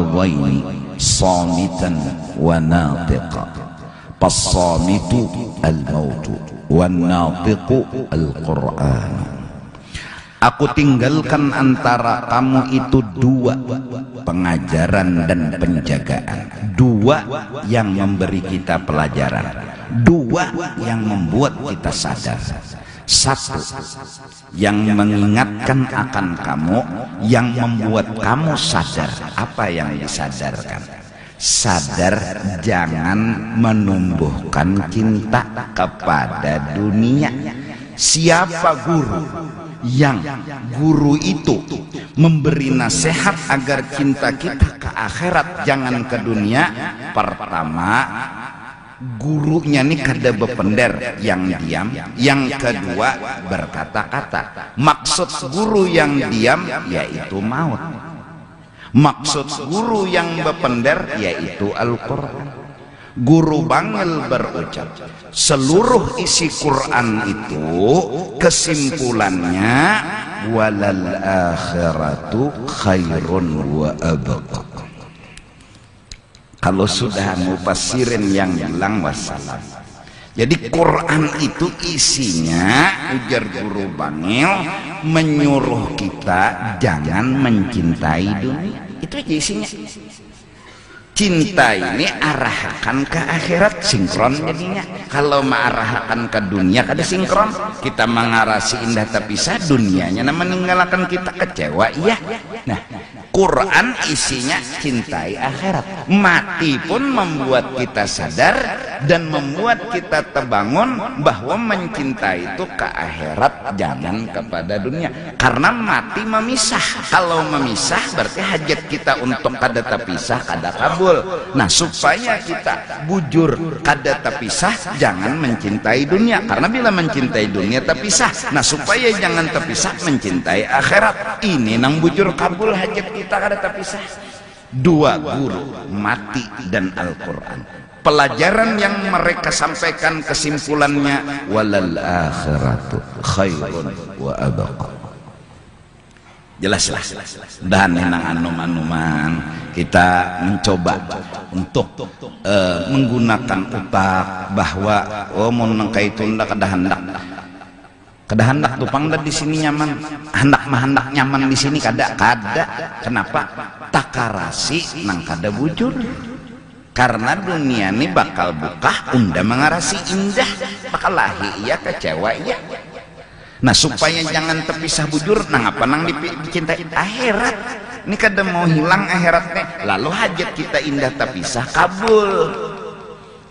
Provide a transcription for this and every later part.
lafdhaini samitan wa natiqa. As-samitu al-mautu wan natiqu al-Qur'an. Aku tinggalkan antara kamu itu dua, pengajaran dan penjagaan. Dua yang memberi kita pelajaran, dua yang membuat kita sadar. Satu yang mengingatkan akan kamu, yang membuat kamu sadar. Apa yang disadarkan? Sadar jangan menumbuhkan cinta kepada dunia. Siapa guru yang guru itu memberi nasihat agar cinta kita ke akhirat jangan ke dunia? Pertama, gurunya nih kada bepender, yang diam. Yang kedua, berkata-kata. Maksud guru yang diam yaitu maut. Maksud guru yang bepender yaitu Al-Quran. Guru bangil berucap, seluruh isi Quran itu kesimpulannya walal akhiratu khairun wa abqa. Kalau sudah mufassirin yang bilang wassalam. Jadi Quran itu isinya, ujar guru bangil, menyuruh kita jangan mencintai dunia. Itu aja isinya. Cinta ini arahkan ke akhirat, sinkron jadinya. Kalau mengarahkan ke dunia kada sinkron. Kita mengarasi indah tapi sah, dunianya meninggalkan kita kecewa. Iya. Nah, Quran isinya cintai akhirat. Mati pun membuat kita sadar dan membuat kita terbangun bahwa mencintai itu ke akhirat, jangan kepada dunia. Karena mati memisah. Kalau memisah berarti hajat kita untuk kada terpisah kada kabul. Nah, supaya kita bujur kada terpisah, jangan mencintai dunia. Karena bila mencintai dunia terpisah. Nah, supaya jangan terpisah, mencintai akhirat. Ini nang bujur kabul hajat kita kada terpisah. Dua guru, mati dan Al-Quran. Pelajaran yang mereka sampaikan kesimpulannya walal akhiratu khairun wa abqa. Jelaslah. Dan nang anum-anuman kita mencoba untuk menggunakan otak bahwa mau nangkai tunda kada hendak tupang dan di sini nyaman, hendak nyaman di sini kada. Kenapa? Takarasi nang kada bujur. Karena dunia ini bakal buka unda mengarasi indah, bakal lahi iya kecewa iya. Nah, supaya jangan terpisah bujur, nang apa nang dicintai akhirat. Ini kada mau hilang akhiratnya. Lalu hajat kita indah terpisah kabul.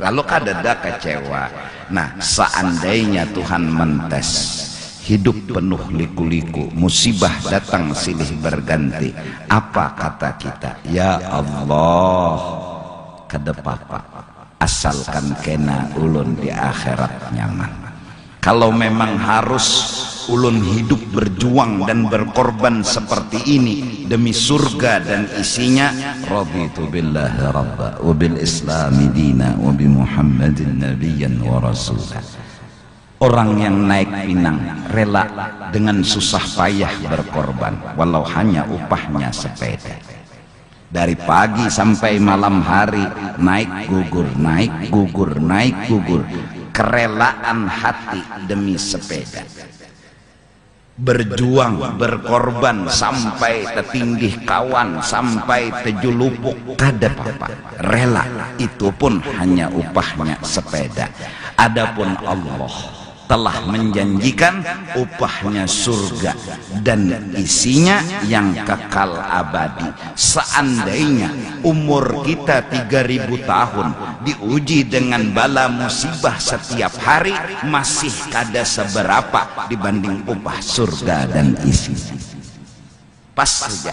Lalu kada ada kecewa. Nah, seandainya Tuhan mentes hidup penuh liku-liku, musibah datang silih berganti, apa kata kita? Ya Allah, kada apa-apa, asalkan kena ulun di akhirat nyaman. Kalau memang harus ulun hidup berjuang dan berkorban seperti ini demi surga dan isinya, raditu billahi rabba wa bil islami dina wa bi muhammadin nabiyyan wa rasulah. Orang yang naik pinang rela dengan susah payah berkorban walau hanya upahnya sepeda. Dari pagi sampai malam hari naik gugur, naik gugur, naik gugur. Kerelaan hati demi sepeda. Berjuang, berkorban sampai tertinggih kawan, sampai terjulupuk kada apa-apa. Rela, itu pun hanya upahnya sepeda. Adapun Allah telah menjanjikan upahnya surga dan isinya yang kekal abadi. Seandainya umur kita 3000 tahun diuji dengan bala musibah setiap hari, masih kada seberapa dibanding upah surga dan isinya. Pas saja,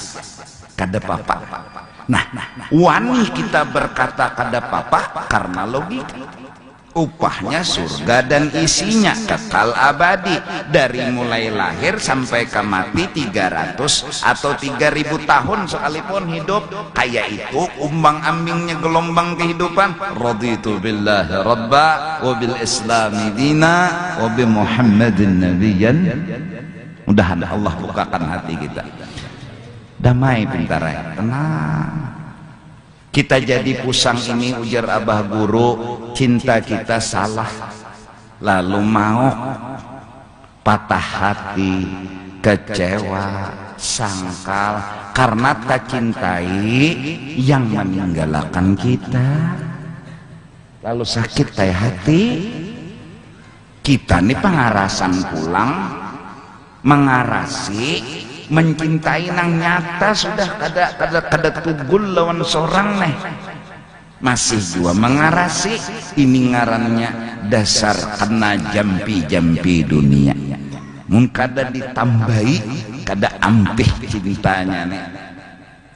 kada apa-apa. Nah, wani kita berkata kada apa-apa karena logika. Upahnya surga dan isinya kekal abadi. Dari mulai lahir sampai ke mati 300 atau 3000 tahun sekalipun hidup. Kayak itu umbang ambingnya gelombang kehidupan. Raditu billahi rabba wa bil islami dina wa bi muhammadin nabiyyan. Mudah-mudahan Allah bukakan hati kita. Damai pintarai, tenang. Kita jadi pusang ini, ujar abah guru, cinta kita salah, lalu mau patah hati, kecewa, sangkal karena tak cintai yang meninggalkan kita. Lalu sakit hati kita nih, pengarasan pulang mengarasi mencintai nang nyata sudah kada tugul lawan seorang nih, masih juga mengarasi. Ini ngarannya dasar kena jampi dunia. Mun kada ditambahi kada ampih cintanya nih,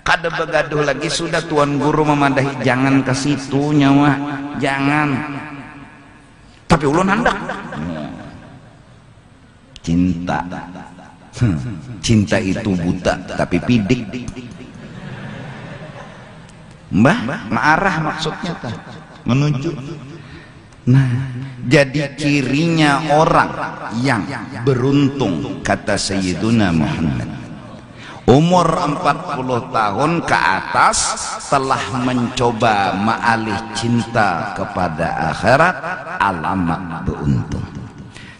kada begaduh lagi. Sudah tuan guru memadahi, jangan ke situ nyawa, jangan. Tapi ulun hendak cinta. Cinta itu buta tapi pidik. Mbah, marah maksudnya tak menuju. Nah, jadi cirinya orang yang beruntung, kata Sayyiduna Muhammad, umur 40 tahun ke atas telah mencoba ma'alih cinta kepada akhirat, alamat beruntung.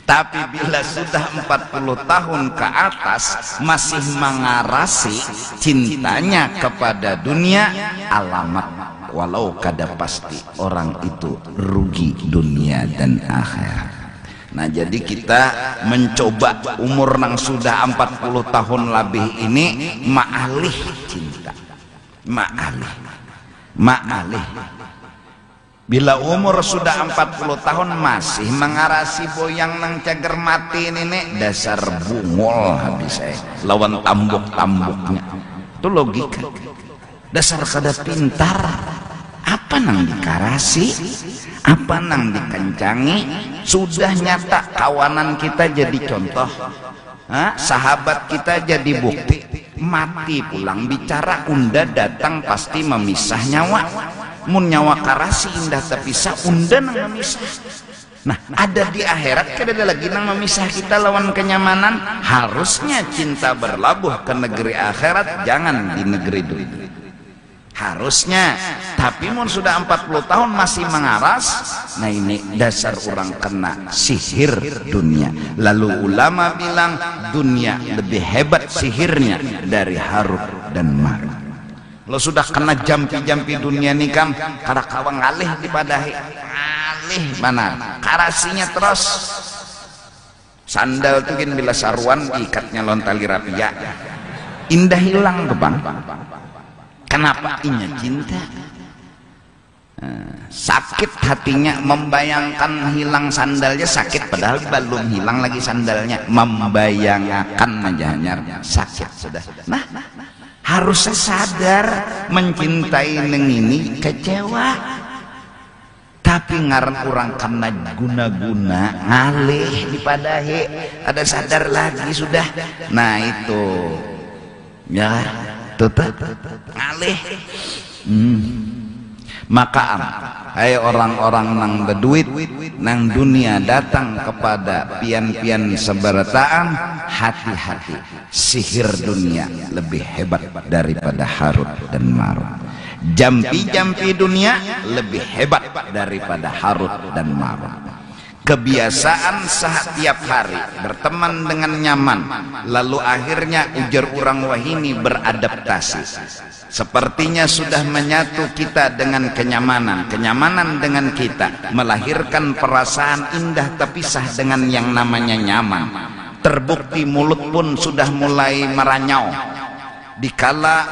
Tapi bila sudah 40 tahun ke atas masih mengarasi cintanya kepada dunia, alamat walau kada pasti orang itu rugi dunia dan akhirat. Nah, jadi kita mencoba umur nang sudah 40 tahun lebih ini ma'alih cinta, ma'alih. Bila umur sudah 40 tahun masih mengarasi boyang nang cager mati ini, dasar bungol habis saya lawan tambuk-tambuknya. Itu logika. Dasar kada pintar. Apa nang dikarasi, apa nang dikencangi. Sudah nyata kawanan kita jadi contoh, sahabat kita jadi bukti. Mati pulang bicara, unda datang pasti memisah nyawa. Mun nyawa karasi indah terpisah, unda nang memisah. Nah, ada di akhirat kada ada lagi nang memisah kita lawan kenyamanan. Harusnya cinta berlabuh ke negeri akhirat, jangan di negeri dunia. Harusnya. Tapi mun sudah 40 tahun masih mengaras, nah ini dasar orang kena sihir dunia. Lalu ulama bilang dunia lebih hebat sihirnya dari harut dan marut. Lo sudah kena jampi-jampi dunia nih kam, kada kawang ngalih dipadahi, ngalih mana karasinya terus. Sandal tuh gin bila sarwan ikatnya lon tali rapia, indah hilang ke bang. Kenapa? Inya cinta. Sakit hatinya membayangkan hilang sandalnya, sakit padahal belum hilang lagi sandalnya, membayangkan majanyar sakit sudah. Nah, harusnya sadar mencintai neng ini kecewa, tapi ngaran orang kena guna-guna ngalih dipadahi, ada sadar lagi sudah. Nah itu ya tetap ngalih. Maka hai orang-orang nang berduit nang dunia datang kepada pian-pian seberataan, hati-hati, sihir dunia lebih hebat daripada harut dan marut. Jampi-jampi dunia lebih hebat daripada harut dan marut. Kebiasaan setiap hari berteman dengan nyaman, lalu akhirnya ujar orang wahini beradaptasi. Sepertinya sudah menyatu kita dengan kenyamanan, kenyamanan dengan kita, melahirkan perasaan indah terpisah dengan yang namanya nyaman. Terbukti mulut pun sudah mulai meranyau dikala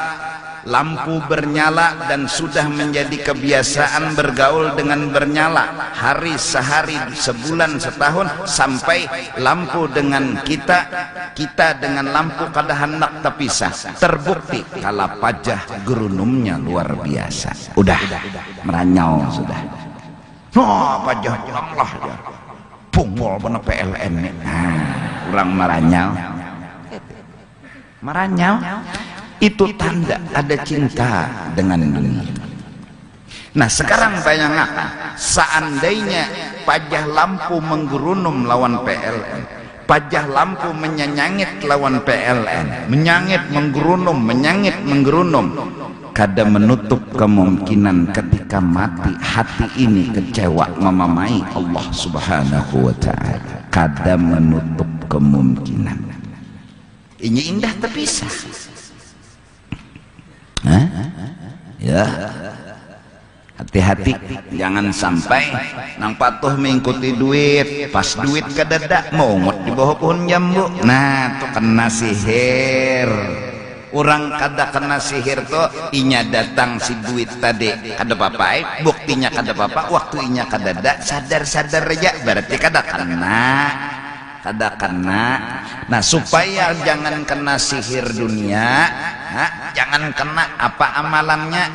lampu bernyala, dan sudah menjadi kebiasaan bergaul dengan bernyala hari sehari, sebulan, setahun, sampai lampu dengan kita, kita dengan lampu kada hendak terpisah. Terbukti kala pajah gerunumnya luar biasa, udah meranyau sudah. Oh, pajah Allah ya pungol bener PLN nih. Kurang meranyau itu tanda ada cinta dengan dunia. Nah sekarang bayangkan, seandainya pajah lampu menggerunum lawan PLN, pajah lampu menyanyangit lawan PLN, menyangit menggerunum, menyangit menggerunum, kada menutup kemungkinan ketika mati hati ini kecewa memamai Allah Subhanahu wa ta'ala. Kada menutup kemungkinan. Ini indah terpisah. Ya, hati-hati jangan sampai nang patuh mengikuti duit, pas duit kadada mongot di bawah pohon jambu. Nah, tuh kena sihir. Orang kada kena sihir tuh inya datang si duit tadi kada apa-apa, buktinya kada apa-apa, waktu inya kadada sadar-sadar aja berarti kada kena. Nah, supaya jangan kena sihir dunia, jangan kena apa amalannya,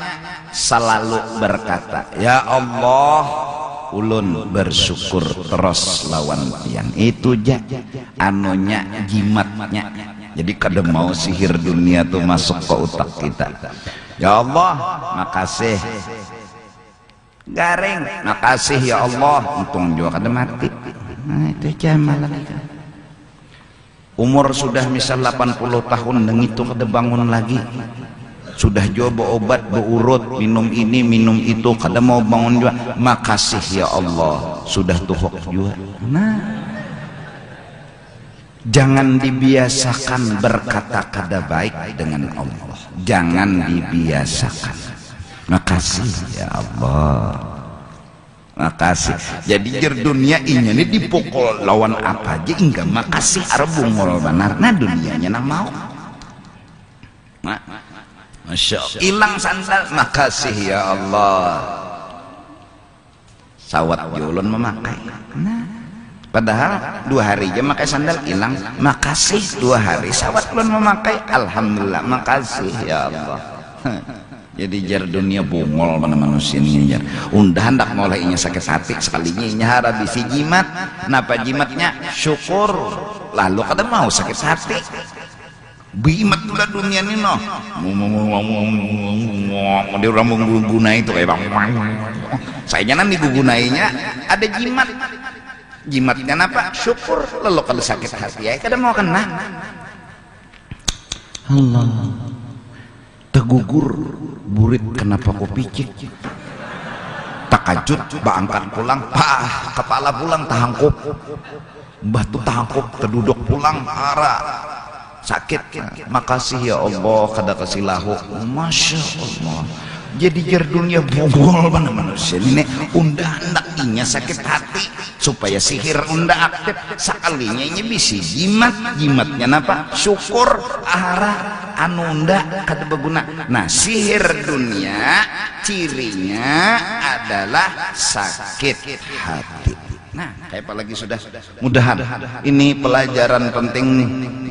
selalu berkata, ya Allah, ulun bersyukur terus lawan tiang itu ja anunya jimatnya. Jadi kada mau sihir dunia tuh masuk ke otak kita. Ya Allah, makasih. Garing, makasih ya Allah, untung juga kada mati. Nah, itu jamalan. Umur sudah misal 80 tahun dan itu kada bangun lagi. Sudah coba obat beurut, minum ini minum itu kada mau bangun juga. Makasih ya Allah, sudah tuhuk juga. Nah, jangan dibiasakan berkata kada baik dengan Allah. Jangan dibiasakan. Makasih ya Allah. Makasih. Jadi jer dunia ini dipukul lawan apa aja enggak makasih arbungol benar. Nah dunianya nak mau. Masya Allah. Hilang sandal, makasih ya Allah. Sawat julun memakai. Nah, padahal 2 hari aja makai sandal hilang. Makasih 2 hari sawat ulun memakai. Alhamdulillah, makasih ya Allah. Jadi jar dunia bungol mana manusia ini jar. Undah hendak mulai inya sakit hati sekalinya inya harap bisi jimat. Napa jimatnya? Syukur. Lalu kada mau sakit hati. Bimat udah dunia ini noh. Dia orang mengguna itu kayak bang. Saya nanti gunainya ada jimat. Jimatnya apa? Syukur. Lalu kada sakit hati ya kada mau kena. Allah. Tegugur burit kenapa kau picik takajut baangkat pulang kepala pulang tahangkup batu tahangkup terduduk pulang parah sakit. Makasih ya Allah kada kasih lahu. Masya Allah. Jadi jar dunia bungol mana manusia ini undah hendak inya sakit hati supaya sihir undah aktif sekalinya inya bisi jimatnya napa syukur arah anu undah kada berguna. Nah sihir dunia cirinya adalah sakit hati. Nah, kayak apalagi sudah mudahan ini pelajaran penting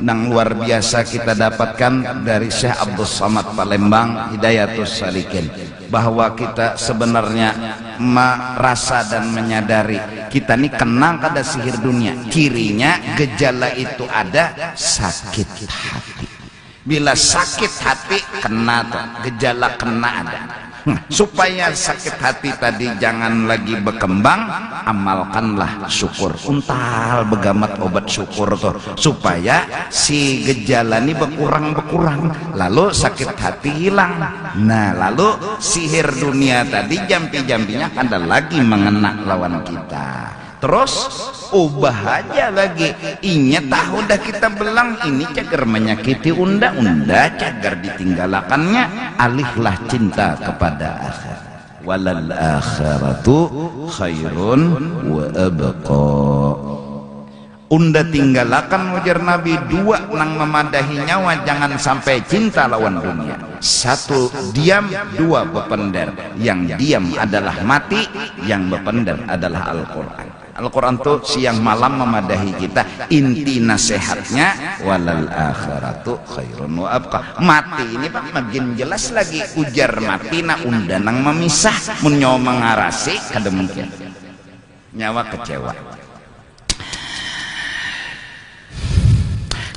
yang luar biasa kita dapatkan dari Syekh Abdul Samad Palembang Hidayatus Salikin, bahwa kita sebenarnya merasa dan menyadari kita ini kena kada sihir dunia. Cirinya gejala itu ada sakit hati. Bila sakit hati kena tuh, gejala kena ada. Supaya sakit hati tadi jangan lagi berkembang, amalkanlah syukur. Untal begamat obat syukur tuh supaya si gejala ini berkurang lalu sakit hati hilang. Nah lalu sihir dunia tadi jampi-jampinya ada lagi mengena lawan kita. Terus ubah aja lagi inya tahu dah kita belang ini cagar menyakiti unda cagar ditinggalakannya, alihlah cinta kepada akhirat. Walal akhiratu khairun wa abqa. Unda tinggalakan wajar Nabi 2 nang memadahi nyawa, jangan sampai cinta lawan dunia. 1 diam, 2 bepender. Yang diam adalah mati, yang bepender adalah Al-Quran. Al-Quran tuh siang malam memadahi kita. Inti nasihatnya walal akhiratu khairun wa abqa. Mati ini Pak makin jelas lagi ujar mati na undanang memisah menyawa mengarasi kademungkin nyawa kecewa.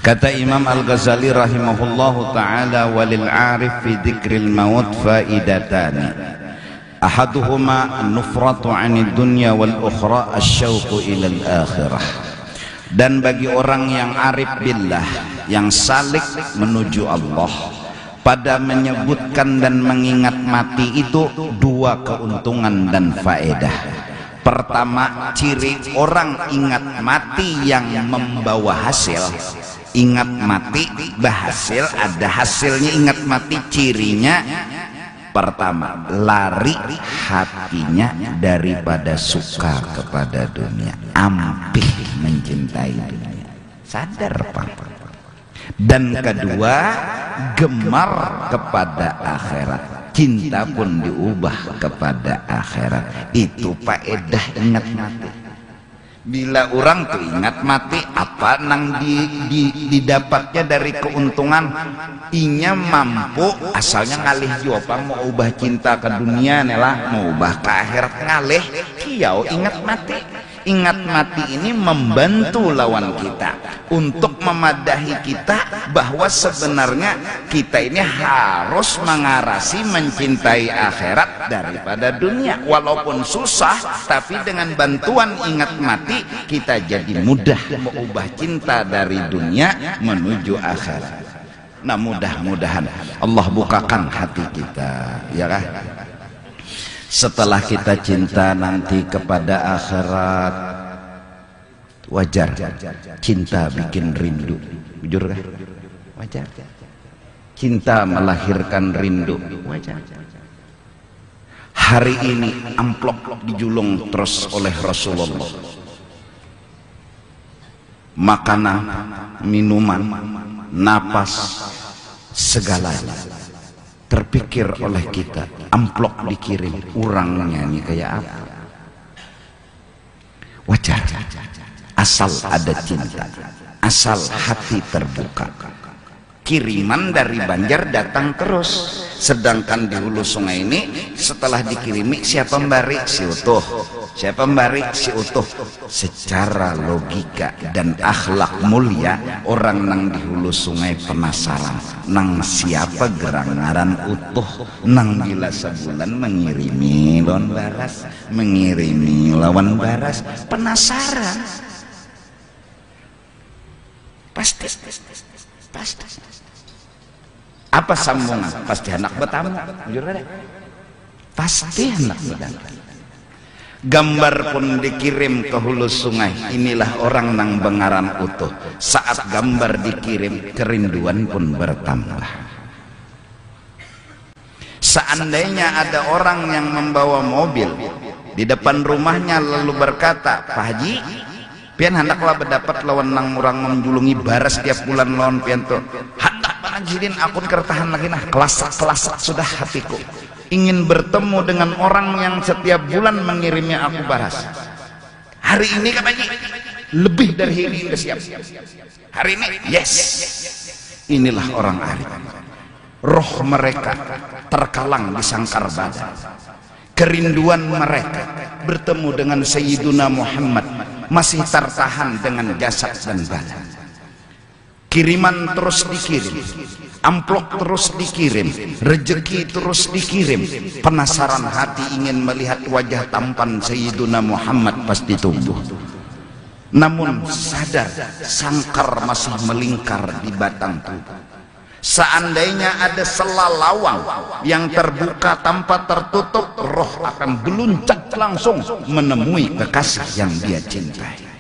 Kata Imam Al-Ghazali rahimahullahu ta'ala, walil arif fi dzikril maut faidatani, ahaduhuma an-nufratu 'anid dunya wal ukhra asy-syauqu ila al-akhirah. Dan bagi orang yang arif billah, yang salik menuju Allah, pada menyebutkan dan mengingat mati itu dua keuntungan dan faedah. Pertama, ciri orang ingat mati yang membawa hasil. Ingat mati berhasil, ada hasilnya. Ingat mati cirinya pertama, lari hatinya daripada suka kepada dunia, ampih mencintai dunia. Sadar Pak. Dan kedua, gemar kepada akhirat, cinta pun diubah kepada akhirat. Itu faedah ingat mati. Bila orang tuh ingat mati, apa nang didapatnya dari keuntungan? Inya mampu asalnya ngalih juga mau ubah cinta ke dunia nela, mau ubah ke akhirat ngalih kiau ingat mati. Ingat mati ini membantu lawan kita untuk memadahi kita bahwa sebenarnya kita ini harus mengarasi mencintai akhirat daripada dunia. Walaupun susah, tapi dengan bantuan ingat mati kita jadi mudah mengubah cinta dari dunia menuju akhirat. Nah, mudah-mudahan Allah bukakan hati kita, ya kan? Setelah kita cinta nanti kepada akhirat, wajar cinta bikin rindu, jujur kan? Wajar. Cinta melahirkan rindu, wajar. Hari ini amplop dijulung terus oleh Rasulullah. Makanan, minuman, napas, segalanya terpikir oleh kita, amplop dikirim, orangnya ini kayak apa? Wajar, asal ada cinta, asal hati terbuka. Kiriman dari Banjar datang terus, sedangkan di hulu sungai ini setelah dikirimi siapa memberi? Si utuh. Siapa memberi? Si utuh. Secara logika dan akhlak mulia, orang nang di hulu sungai penasaran, nang siapa gerangaran utuh, nang bila sebulan mengirimi lawan baras, mengirimi lawan baras, penasaran. Pasti. Apa sambungan? Pasti anak bertamu, jujur ada. Pasti anak bertamu. Gambar pun dikirim ke hulu sungai. Inilah orang nang bengaran utuh. Saat gambar dikirim, kerinduan pun bertambah. Seandainya ada orang yang membawa mobil di depan rumahnya lalu berkata, Pak Haji, pian hendaklah berdapat lawan nang orang menjulungi baras tiap bulan lawan pian tuh. Anjirin akun kertahan lagi nah, kelasak sudah hatiku ingin bertemu dengan orang yang setiap bulan mengirimnya aku baras. Hari ini Pak Haji lebih dari ini udah siap. Hari ini yes, inilah orang arif. Roh mereka terkalang di sangkar badan. Kerinduan mereka bertemu dengan Sayyiduna Muhammad masih tertahan dengan jasad dan badan. Kiriman terus dikirim, amplop terus dikirim, rezeki terus dikirim. Penasaran hati ingin melihat wajah tampan Sayyiduna Muhammad pasti tumbuh. Namun sadar sangkar masih melingkar di batang tubuh. Seandainya ada sela lawang yang terbuka tanpa tertutup, roh akan geluncak langsung menemui kekasih yang dia cintai.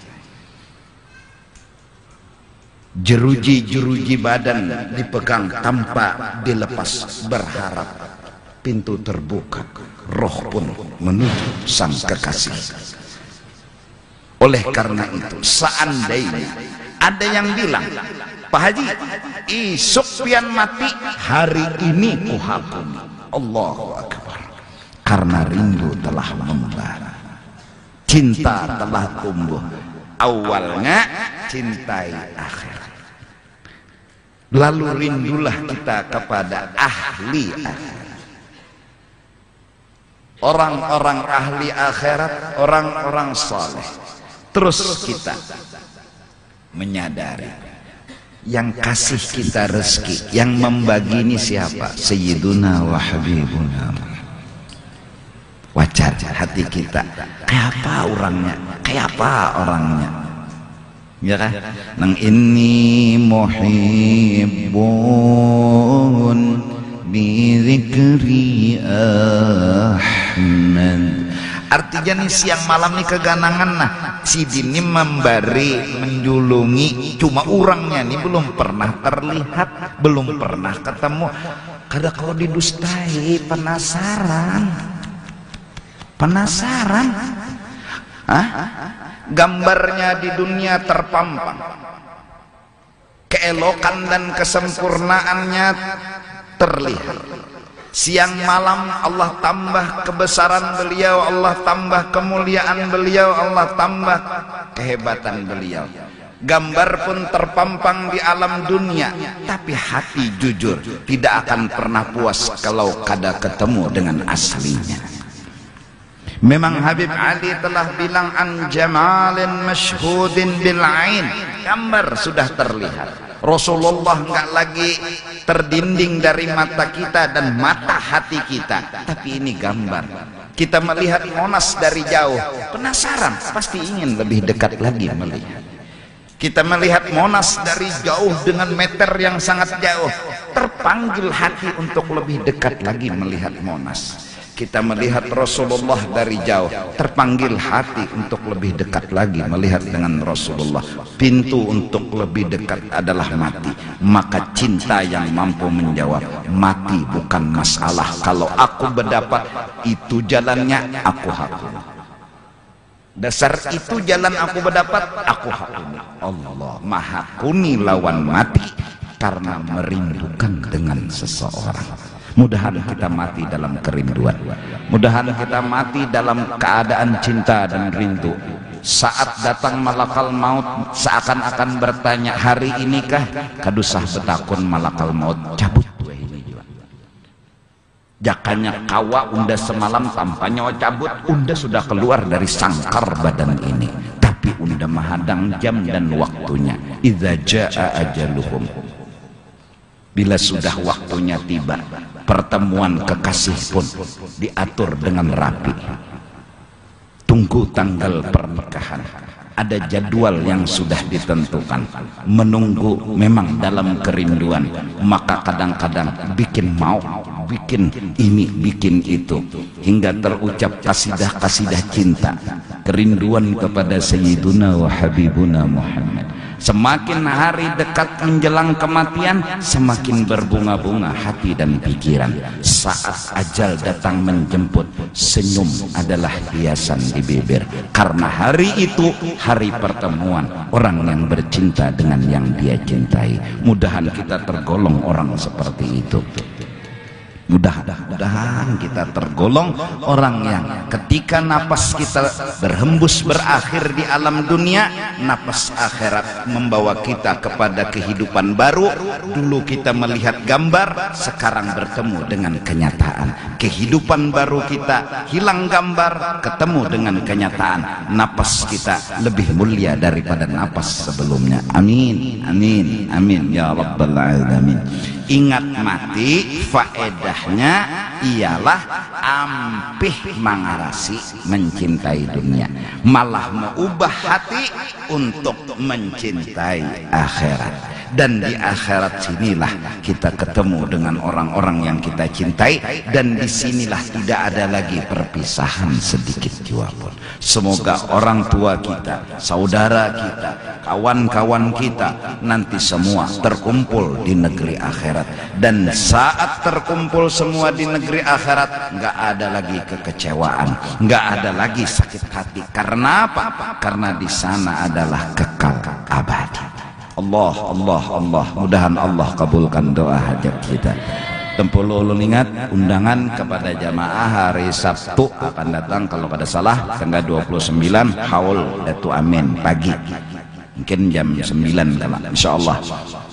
Jeruji badan dipegang tanpa dilepas, berharap pintu terbuka, roh pun menuju sang kekasih. Oleh karena itu, seandainya ada yang bilang, Pak Haji, isuk pian mati, hari ini kuhapuni. Allahu Akbar. Karena rindu telah membara, cinta telah tumbuh. Awalnya cintai akhirat, lalu rindulah kita kepada ahli akhirat. Orang-orang ahli akhirat, orang-orang saleh. Terus kita menyadari yang kasih kita rezeki, yang membagi ini siapa? Sayyiduna wa Habibuna. Wajar hati kita, kayak apa orangnya, kayak apa orangnya, ya kan? Nang inni muhibbun bidzikri Ahmad. Artinya nih siang malam nih keganangan. Nah si Dini memberi menjulungi, cuma orangnya nih belum pernah terlihat, belum pernah ketemu. Kada kalau didustai penasaran. Hah? Gambarnya di dunia terpampang, keelokan dan kesempurnaannya terlihat. Siang malam Allah tambah kebesaran beliau, Allah tambah kemuliaan beliau, Allah tambah kehebatan beliau. Gambar pun terpampang di alam dunia, tapi hati jujur tidak akan pernah puas kalau kada ketemu dengan aslinya. Memang Habib Ali telah bilang an jamalin masyhudin bil ain, gambar sudah terlihat. Rasulullah enggak lagi terdinding dari mata kita dan mata hati kita, tapi ini gambar. Kita melihat Monas dari jauh, penasaran, pasti ingin lebih dekat lagi melihat. Kita melihat Monas dari jauh dengan meter yang sangat jauh, terpanggil hati untuk lebih dekat lagi melihat Monas. Kita melihat Rasulullah dari jauh, terpanggil hati untuk lebih dekat lagi melihat dengan Rasulullah. Pintu untuk lebih dekat adalah mati. Maka cinta yang mampu menjawab, mati bukan masalah. Kalau aku berdapat, itu jalannya, aku hakuni. Dasar itu jalan aku berdapat, aku hakuni. Allah maha kuni lawan mati karena merindukan dengan seseorang. Mudahan kita mati dalam kerinduan, mudahan kita mati dalam keadaan cinta dan rindu. Saat datang malakal maut seakan-akan bertanya, hari inikah kadusah betakun malakal maut cabut ini juga. Jakanya kawa unda semalam tanpa nyawa cabut, unda sudah keluar dari sangkar badan ini, tapi unda menghadang jam dan waktunya. Idza jaa ajaluhum, bila sudah waktunya tiba, pertemuan kekasih pun diatur dengan rapi. Tunggu tanggal pernikahan, ada jadwal yang sudah ditentukan. Menunggu memang dalam kerinduan, maka kadang-kadang bikin mau, bikin ini, bikin itu, hingga terucap kasidah-kasidah cinta, kerinduan kepada Sayyiduna wa Habibuna Muhammad. Semakin hari dekat menjelang kematian, semakin berbunga-bunga hati dan pikiran. Saat ajal datang menjemput, senyum adalah hiasan di bibir. Karena hari itu hari pertemuan orang yang bercinta dengan yang dia cintai. Mudahan kita tergolong orang seperti itu. Mudah-mudahan kita tergolong orang yang ketika napas kita berhembus berakhir di alam dunia, napas akhirat membawa kita kepada kehidupan baru. Dulu kita melihat gambar, sekarang bertemu dengan kenyataan. Kehidupan baru kita hilang gambar, ketemu dengan kenyataan. Napas kita lebih mulia daripada napas sebelumnya. Amin, amin, amin ya rabbal alamin. Ingat mati, faedahnya ialah ampih mangarasi mencintai dunia, malah mengubah hati untuk mencintai akhirat. Dan di akhirat sinilah kita ketemu dengan orang-orang yang kita cintai, dan disinilah tidak ada lagi perpisahan sedikit jua pun. Semoga orang tua kita, saudara kita, kawan-kawan kita nanti semua terkumpul di negeri akhirat. Dan saat terkumpul semua di negeri akhirat, nggak ada lagi kekecewaan, nggak ada lagi sakit hati. Karena apa? Karena di sana adalah kekal abadi. Allah, Allah, Allah. Mudahan Allah kabulkan doa hajat kita. Tempulu ulun ingat undangan kepada jamaah hari Sabtu akan datang kalau kada salah tanggal 29 haul Datu Amin pagi. Mungkin jam 9 kalau insyaallah.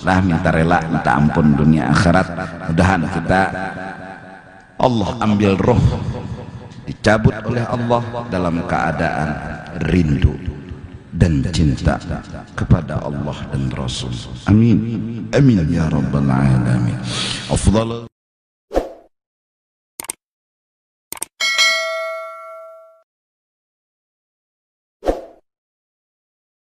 Lah minta rela, minta ampun dunia akhirat. Mudahan kita Allah ambil roh, dicabut oleh Allah dalam keadaan rindu dan cinta kepada Allah dan Rasul. Amin, amin ya rabbal alamin. Afdal